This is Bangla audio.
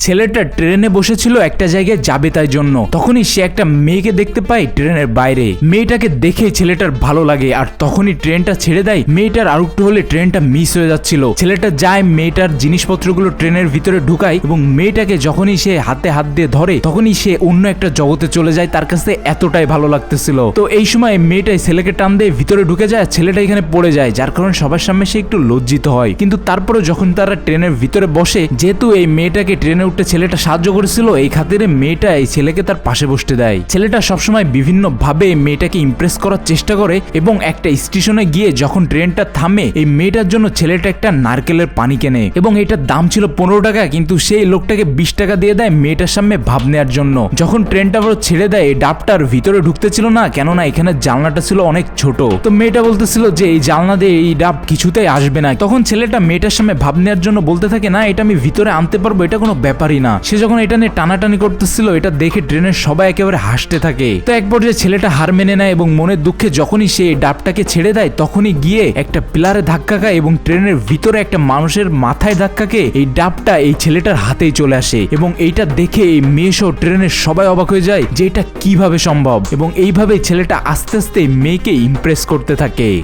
ছেলেটা ট্রেনে বসেছিল একটা জায়গায় যাবে তাই জন্য। তখনই সে একটা মেয়েকে দেখতে পায় ট্রেনের বাইরে। মেয়েটাকে দেখে ছেলেটার ভালো লাগে আর তখনই ট্রেনটা ছেড়ে দেয়। মেয়েটার আর একটু হলে ট্রেনটা মিস হয়ে যাচ্ছিল। ছেলেটা যায় মেয়েটার জিনিসপত্রগুলো ট্রেনের ভিতরে ঢুকায় এবং মেয়েটাকে যখনই সে হাতে হাত দিয়ে ধরে তখনই সে অন্য একটা জগতে চলে যায়। তার কাছে এতটাই ভালো লাগতেছিল। তো এই সময় মেয়েটাই ছেলেকে টান দিয়ে ভিতরে ঢুকে যায়, ছেলেটা এখানে পড়ে যায়, যার কারণে সবার সামনে সে একটু লজ্জিত হয়। কিন্তু তারপরে যখন তারা ট্রেনের ভিতরে বসে, যেহেতু এই মেয়েটাকে ট্রেনে উঠতে ছেলেটা সাহায্য করেছিল, এই খাতিরে মেয়েটা এই ছেলেকে তার পাশে বসতে দেয়। ছেলেটা সবসময় বিভিন্ন ভাবে মেয়েটাকে ইমপ্রেস করার চেষ্টা করে এবং একটা স্টেশনে গিয়ে যখন ট্রেনটা থামে এই মেয়েটার জন্য ছেলেটা একটা নারকেলের পানি কেনে এবং এটার দাম ছিল 15 টাকা, কিন্তু সেই লোকটাকে 20 টাকা দিয়ে দেয় মেয়েটার সামনে ভাব নেওয়ার জন্য। যখন ট্রেনটা আবার ছেড়ে দেয় এই ডাবটার ভিতরে ঢুকতে ছিল না, কেননা এখানে জানলাটা ছিল অনেক ছোট। তো মেয়েটা বলতেছিল যে এই জানলা দিয়ে এই ডাব কিছুতেই আসবে না। তখন ছেলেটা মেয়েটার সামনে ভাব নেওয়ার জন্য বলতে থাকে, না এটা আমি ভিতরে আনতে পারবো, এটা কোনো ব্যাপারই না। সে যখন এটা নিয়ে টানাটানি করতেছিল এটা দেখে ট্রেনের সবাই একেবারে হাসতে থাকে। তো এক পর্যায়ে ছেলেটা হার মেনে নেয় এবং মনের দুঃখে যখনই সে এই ডাবটাকে ছেড়ে দেয় তখনই গিয়ে একটা পিলারে ধাক্কা খায় এবং ট্রেনের ভিতরে একটা মানুষের মাথায় ধাক্কা খেয়ে এই ডাবটা এই ছেলেটার হাতেই চলে আসে এবং এইটা দেখে এই মেয়ে সহ ট্রেনের সবাই অবাক হয়ে যায় যে এটা কিভাবে সম্ভব। এবং এইভাবে ছেলেটা আস্তে আস্তে মেয়েকে ইমপ্রেস করতে থাকে।